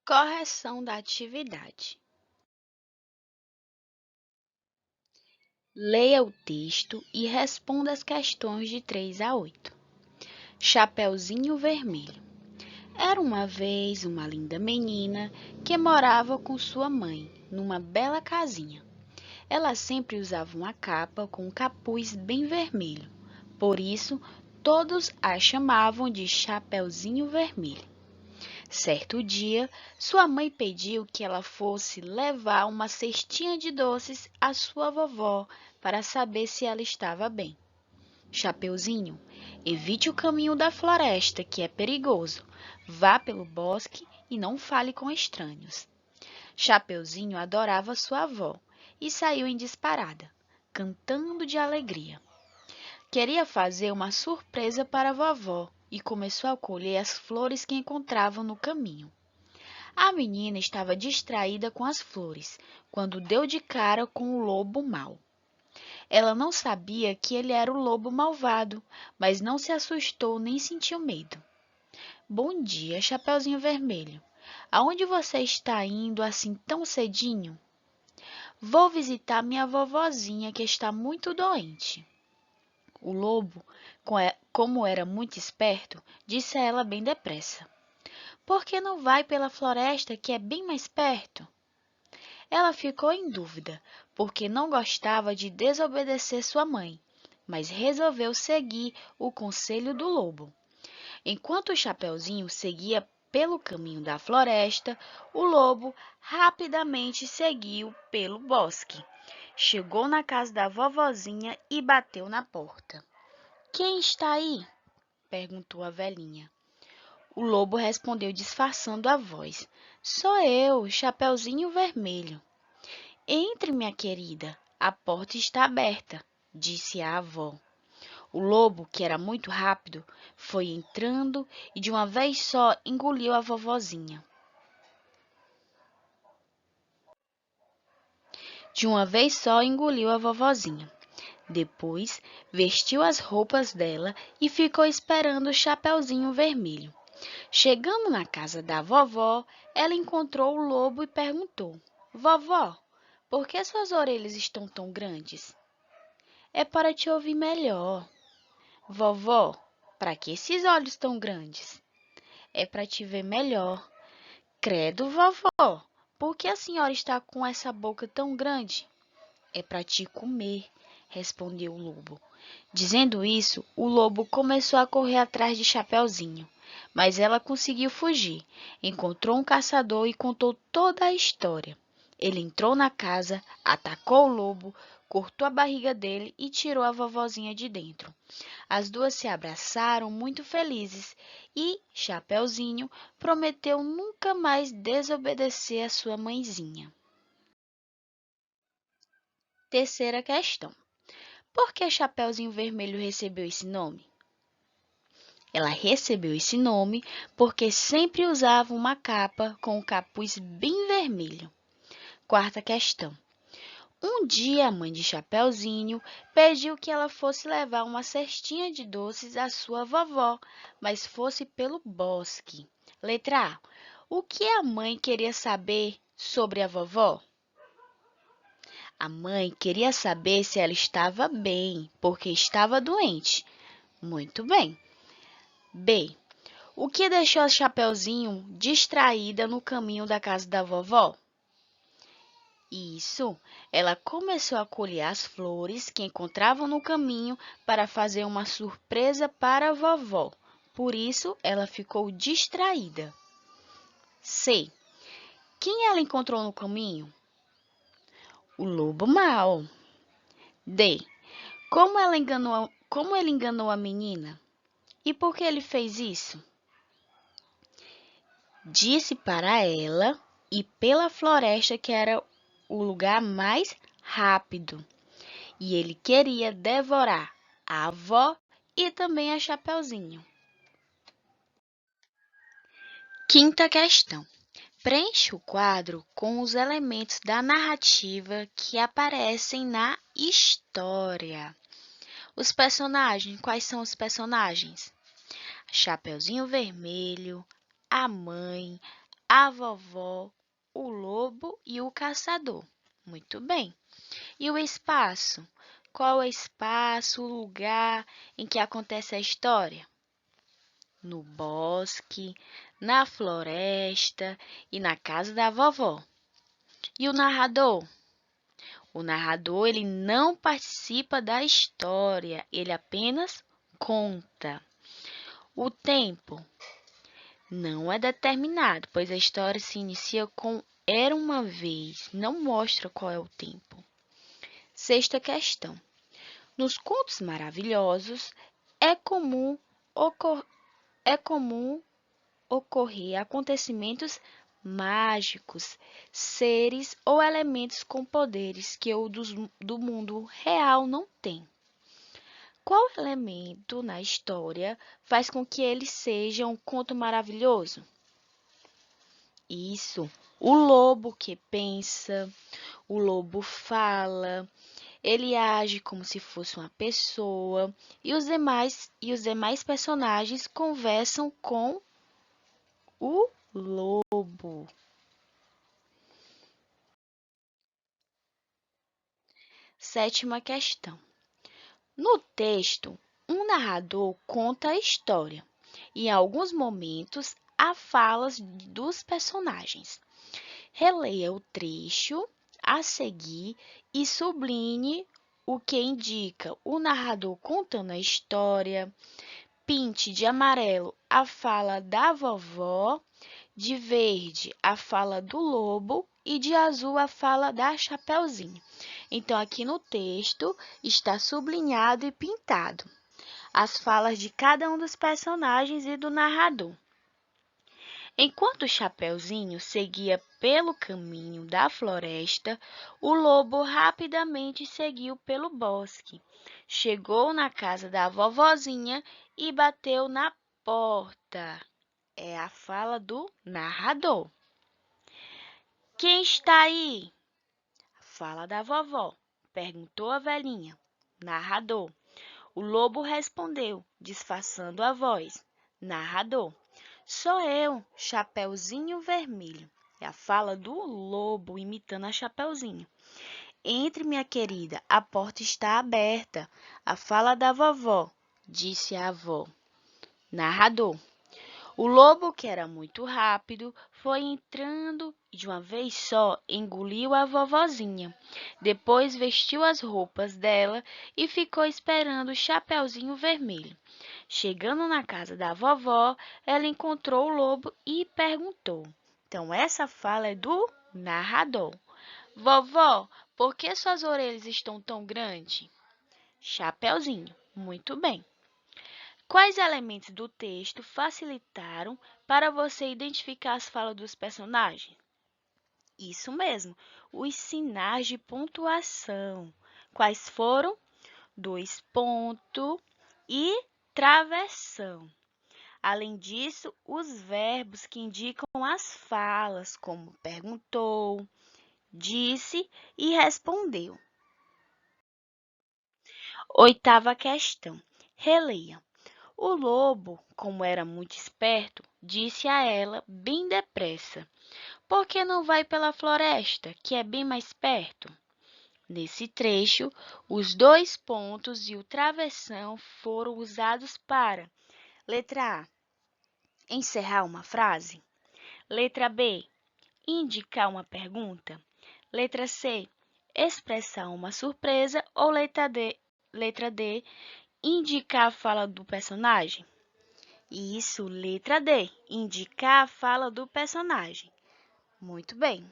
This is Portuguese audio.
Correção da atividade. Leia o texto e responda as questões de 3 a 8. Chapeuzinho Vermelho. Era uma vez uma linda menina que morava com sua mãe numa bela casinha. Ela sempre usava uma capa com um capuz bem vermelho, por isso todos a chamavam de Chapeuzinho Vermelho. Certo dia, sua mãe pediu que ela fosse levar uma cestinha de doces à sua vovó para saber se ela estava bem. Chapeuzinho, evite o caminho da floresta, que é perigoso. Vá pelo bosque e não fale com estranhos. Chapeuzinho adorava sua avó e saiu em disparada, cantando de alegria. Queria fazer uma surpresa para a vovó e começou a colher as flores que encontrava no caminho. A menina estava distraída com as flores, quando deu de cara com o lobo mau. Ela não sabia que ele era o lobo malvado, mas não se assustou nem sentiu medo. Bom dia, Chapeuzinho Vermelho. Aonde você está indo assim tão cedinho? Vou visitar minha vovozinha que está muito doente. O lobo, como era muito esperto, disse a ela bem depressa. Por que não vai pela floresta, que é bem mais perto? Ela ficou em dúvida, porque não gostava de desobedecer sua mãe, mas resolveu seguir o conselho do lobo. Enquanto o Chapeuzinho seguia pelo caminho da floresta, o lobo rapidamente seguiu pelo bosque. Chegou na casa da vovozinha e bateu na porta. Quem está aí? Perguntou a velhinha. O lobo respondeu disfarçando a voz. Sou eu, Chapeuzinho Vermelho. Entre, minha querida, a porta está aberta, disse a avó. O lobo, que era muito rápido, foi entrando e de uma vez só engoliu a vovozinha. Depois, vestiu as roupas dela e ficou esperando o Chapeuzinho Vermelho. Chegando na casa da vovó, ela encontrou o lobo e perguntou: Vovó, por que suas orelhas estão tão grandes? É para te ouvir melhor. Vovó, para que esses olhos tão grandes? É para te ver melhor. Credo, vovó, por que a senhora está com essa boca tão grande? É para te comer, respondeu o lobo. Dizendo isso, o lobo começou a correr atrás de Chapeuzinho, mas ela conseguiu fugir. Encontrou um caçador e contou toda a história. Ele entrou na casa, atacou o lobo, cortou a barriga dele e tirou a vovozinha de dentro. As duas se abraçaram muito felizes e Chapeuzinho prometeu nunca mais desobedecer a sua mãezinha. Terceira questão. Por que Chapeuzinho Vermelho recebeu esse nome? Ela recebeu esse nome porque sempre usava uma capa com o capuz bem vermelho. Quarta questão. Um dia a mãe de Chapeuzinho pediu que ela fosse levar uma cestinha de doces à sua vovó, mas fosse pelo bosque. Letra A. O que a mãe queria saber sobre a vovó? A mãe queria saber se ela estava bem, porque estava doente. Muito bem. B. O que deixou a Chapeuzinho distraída no caminho da casa da vovó? Isso, ela começou a colher as flores que encontrava no caminho para fazer uma surpresa para a vovó. Por isso, ela ficou distraída. C. Quem ela encontrou no caminho? O lobo mau. D. Como ele enganou a menina? E por que ele fez isso? Disse para ela ir pela floresta que era o lugar mais rápido. E ele queria devorar a avó e também a Chapeuzinho. Quinta questão. Preencha o quadro com os elementos da narrativa que aparecem na história. Os personagens, quais são os personagens? Chapeuzinho Vermelho, a mãe, a vovó, o lobo e o caçador. Muito bem. E o espaço? Qual é o espaço, o lugar em que acontece a história? No bosque, na floresta e na casa da vovó. E o narrador? O narrador, ele não participa da história, ele apenas conta. O tempo não é determinado, pois a história se inicia com era uma vez, não mostra qual é o tempo. Sexta questão. Nos contos maravilhosos, é comum, é comum ocorrer acontecimentos mágicos, seres ou elementos com poderes que o do mundo real não tem. Qual elemento na história faz com que ele seja um conto maravilhoso? Isso, o lobo que pensa, o lobo fala, ele age como se fosse uma pessoa e os demais personagens conversam com o lobo. Sétima questão. No texto, um narrador conta a história e, em alguns momentos, há falas dos personagens. Releia o trecho a seguir e sublinhe o que indica o narrador contando a história. Pinte de amarelo a fala da vovó, de verde a fala do lobo e de azul a fala da Chapeuzinho. Então, aqui no texto está sublinhado e pintado as falas de cada um dos personagens e do narrador. Enquanto o Chapeuzinho seguia pelo caminho da floresta, o lobo rapidamente seguiu pelo bosque. Chegou na casa da vovozinha e bateu na porta. É a fala do narrador. Quem está aí? Fala da vovó, perguntou a velhinha. Narrador. O lobo respondeu, disfarçando a voz. Narrador. Sou eu, Chapeuzinho Vermelho. É a fala do lobo imitando a Chapeuzinho. Entre, minha querida, a porta está aberta. A fala da vovó, disse a avó. Narrador. O lobo, que era muito rápido, foi entrando e de uma vez só engoliu a vovozinha. Depois vestiu as roupas dela e ficou esperando o Chapeuzinho Vermelho. Chegando na casa da vovó, ela encontrou o lobo e perguntou. Então, essa fala é do narrador. Vovó, por que suas orelhas estão tão grandes? Chapeuzinho, muito bem. Quais elementos do texto facilitaram para você identificar as falas dos personagens? Isso mesmo, os sinais de pontuação. Quais foram? Dois pontos e travessão. Além disso, os verbos que indicam as falas, como perguntou, disse e respondeu. Oitava questão. Releia. O lobo, como era muito esperto, disse a ela bem depressa: Por que não vai pela floresta, que é bem mais perto? Nesse trecho, os dois pontos e o travessão foram usados para: letra A, encerrar uma frase. Letra B, indicar uma pergunta. Letra C, expressar uma surpresa. Ou letra D, indicar a fala do personagem. Isso, letra D, indicar a fala do personagem. Muito bem.